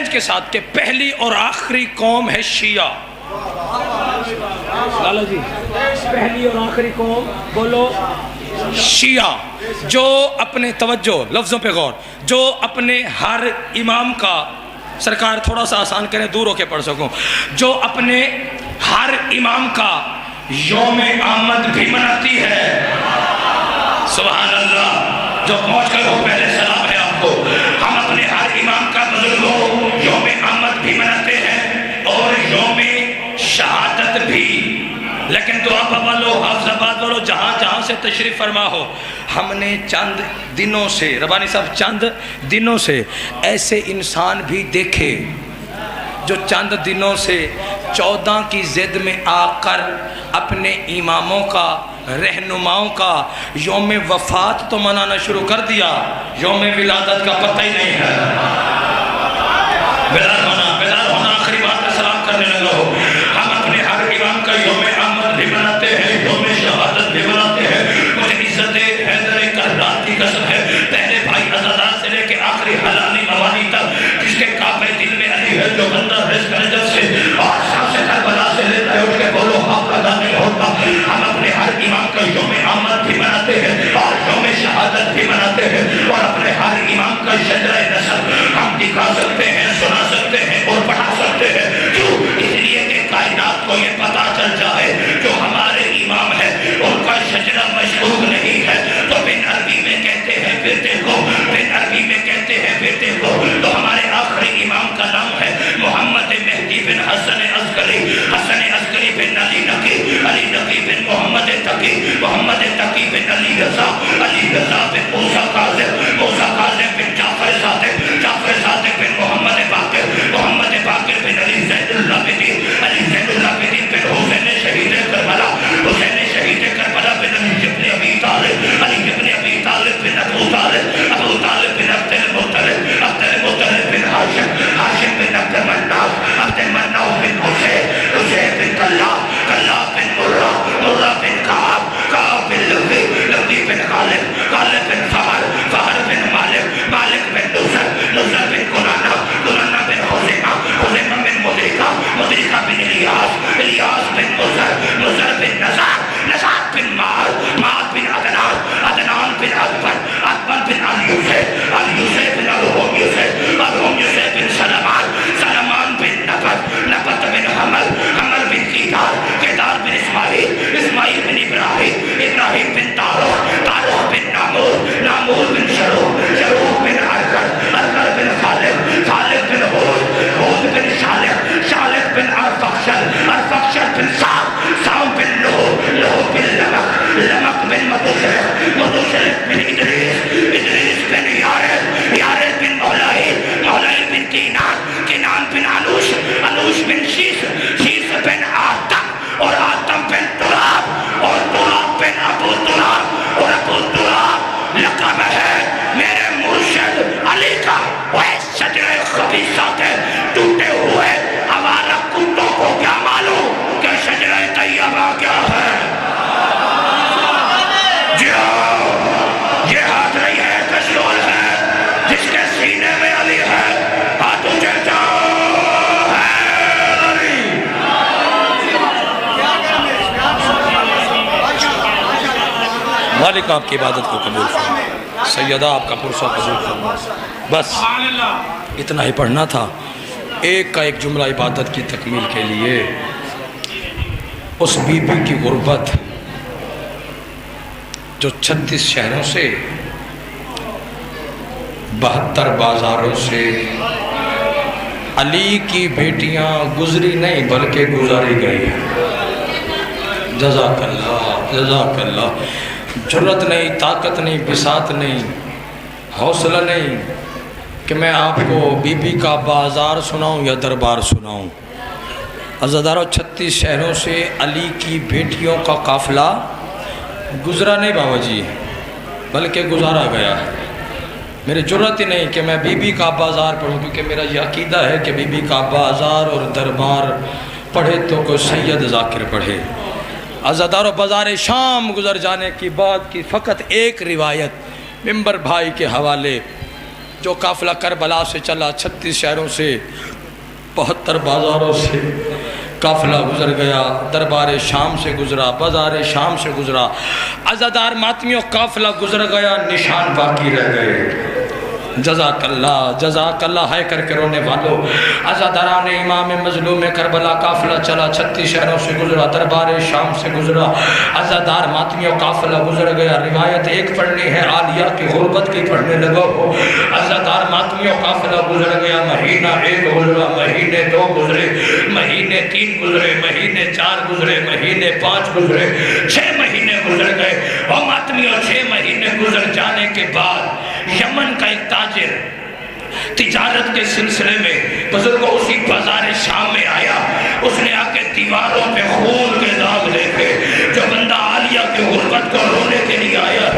Challenge کے ساتھ کہ پہلی اور آخری قوم ہے شیعہ. لالا جی پہلی اور آخری قوم بولو شیعہ، جو اپنے توجہ لفظوں پہ غور، جو اپنے ہر امام کا، سرکار تھوڑا سا آسان کریں دور ہو کے پڑھ سکوں، جو اپنے ہر امام کا یوم آمد بھی مناتی ہے. سبحان اللہ. جو پہنچ کر ہو پہلے سلام ہے آپ کو. ہم اپنے ہر امام کا بزرگوں یوم آمد بھی مناتے ہیں اور یوم شہادت بھی. لیکن دعا والو، حافظ آباد والو، جہاں جہاں سے تشریف فرما ہو، ہم نے چند دنوں سے، ربانی صاحب چند دنوں سے ایسے انسان بھی دیکھے جو چند دنوں سے 14 کی ضد میں آ کر اپنے اماموں کا، رہنماؤں کا یوم وفات تو منانا شروع کر دیا، یوم ولادت کا پتہ ہی نہیں ہے. بیدار ہونا آخری بات پہ سلام کرنے لگا ہو. ہم اپنے ہر امام کا یوم آمد بھی مناتے ہیں، یوم شہادت بھی مناتے ہیں. مجھے عزت حیدر کرات کی قسم ہے، پہلے بھائی عزادار سے لے کے آخری حلالی موانی تک، جس کے کعبے دل میں علی ہے، جو بندہ رزق نجف سے اور شام سے کربلا سے لیتا ہے، اٹھ کے بولو حق ادا نہیں ہوتا. ہم اپنے ہر امام کا یوم آمد بھی مناتے ہیں اور یوم شہادت بھی مناتے ہیں، اور اپنے ہر امام کا شجرہ نسب ہم دکھا سکتے ہیں، سنا سکتے ہیں اور پڑھا سکتے ہیں. کیوں؟ اس لیے کہ کائنات کو یہ پتا چل جائے جو ہمارے امام ہے ان کا شجرہ مشہور نہیں ہے تو بن عربی میں کہتے ہیں بیٹے کو، بن عربی میں کہتے ہیں بیٹے کو. تو ہمارے آخری امام کا نام ہے محمد مہدی بن حسن عسکری، حسن عسکری بن علی نقی، علی نقی بن محمد تقی، محمد تقی بن علی رضا، علی رضا بن موسیٰ کاظم، موسیٰ کاظم بن جعفر صادق، جعفر صادق بن محمد باقر، محمد باقر بن علی زید العابدین، علی زید العابدین بن حسین شہید کربلا، حسین شہید کربلا بن علی ابن ابی طالب، علی ابن ابی طالب بن ابو طالب، ابو طالب بن عبد المطلب، عبد المطلب بن ہاشم، ہاشم بن عبد المناف، عبد المناف بن حسین، حسین بن کلاب، کلاب بن مرہ، مرہ بن کعب، کعب بن لوی، لوی بن غالب، غالب بن فہر، فہر بن مالک، مالک بن نصر، نصر بن کنانہ، کنانہ بن حزیمہ، حزیمہ بن مدرکہ، مدرکہ بن الیاس، الیاس بن مزر، مزر بن نزار، نزار بن مار، مار بن عدنان، عدنان بن اکبر، اکبر بن الیوسف، الیوسف بن ارہم یوسف، ارہم یوسف بن سلمان، سلمان بن نبت، نبت بن حمل، حمل بن قیدار، قیدار بن اسماعیل، اسماعیل بن ابراہیم، ابراہیم بن تاروح، تاروح بن نامور، نامور بن شروح، شروح بن ارکر، ارکر بن خالد، خالد بن حود، حود بن شالح، شالح بن ارفخشل، ارفخشل بن سام، سام بن نوح، نوح بن لمق، لمق بن مدوشرف، مدوشرف بن ادریس، ادریس بن یارد، یارد بن مولائل، مولائل بن کینان، کینان بن انوش، انوش بن شیس، شیس بن آتم، اور آتم بن تراب، اور تراب بن ابو تراب، اور ابو تراب لقب ہے میرے مرشد علی کا. وہ شجرہ خبیثہ کے ٹوٹے ہوئے آوارہ کتوں کو کیا معلوم کہ شجرہ طیبہ کیا ہے. یہ ہاتھ رہی ہے کشول ہے جس کے سینے میں علی ہے. ہاتھ اونچے جاؤ ہے علی. مالک آپ کی عبادت کو قبول فرمائے، سیدہ آپ کا پرسہ قبول فرمائے. بس اتنا ہی پڑھنا تھا. ایک کا ایک جملہ عبادت کی تکمیل کے لیے. اس بی بی کی غربت جو 36 شہروں سے 72 بازاروں سے علی کی بیٹیاں گزری نہیں بلکہ گزاری گئی ہیں. جزاک اللہ، جزاک اللہ. جرت نہیں، طاقت نہیں، بساط نہیں، حوصلہ نہیں کہ میں آپ کو بی بی کا بازار سناؤں یا دربار سناؤں. عزاداروں 36 شہروں سے علی کی بیٹیوں کا قافلہ گزرا نہیں بابا جی بلکہ گزارا گیا. میرے جرت ہی نہیں کہ میں بی بی کا بازار پڑھوں، کیونکہ میرا یہ عقیدہ ہے کہ بی بی کا بازار اور دربار پڑھے تو کوئی سید ذاکر پڑھے. عزاداروں بازار شام گزر جانے کی بعد کی فقط ایک روایت ممبر بھائی کے حوالے جو قافلہ کربلا سے چلا 36 شہروں سے 72 بازاروں سے قافلہ گزر گیا، دربار شام سے گزرا، بازار شام سے گزرا، عزادار ماتمیوں قافلہ گزر گیا، نشان باقی رہ گئے۔ جزاک اللہ ہائے کر کے رونے والوں، عزاداران امام مظلوم کربلا قافلہ چلا 36 شہروں سے گزرا، دربار شام سے گزرا، عزادار ماتمیوں قافلہ گزر گیا۔ روایت ایک پڑھنی ہے، عالیہ کی غربت کی پڑھنے لگا ہو۔ عزادار ماتمیوں قافلہ گزر گیا، مہینہ 1 گزرا، مہینے 2 گزرے، مہینے 3 گزرے، مہینے 4 گزرے، مہینے 5 گزرے، 6 مہینے گزر گئے۔ اور ماتمیوں 6 مہینے گزر جانے کے بعد یمن کا ایک تاجر تجارت کے سلسلے میں بزرگوں اسی بازار شام میں آیا۔ اس نے آ کے دیواروں پہ خون کے داغ دیکھے۔ جو بندہ عالیہ کی غربت کو رونے کے لیے آیا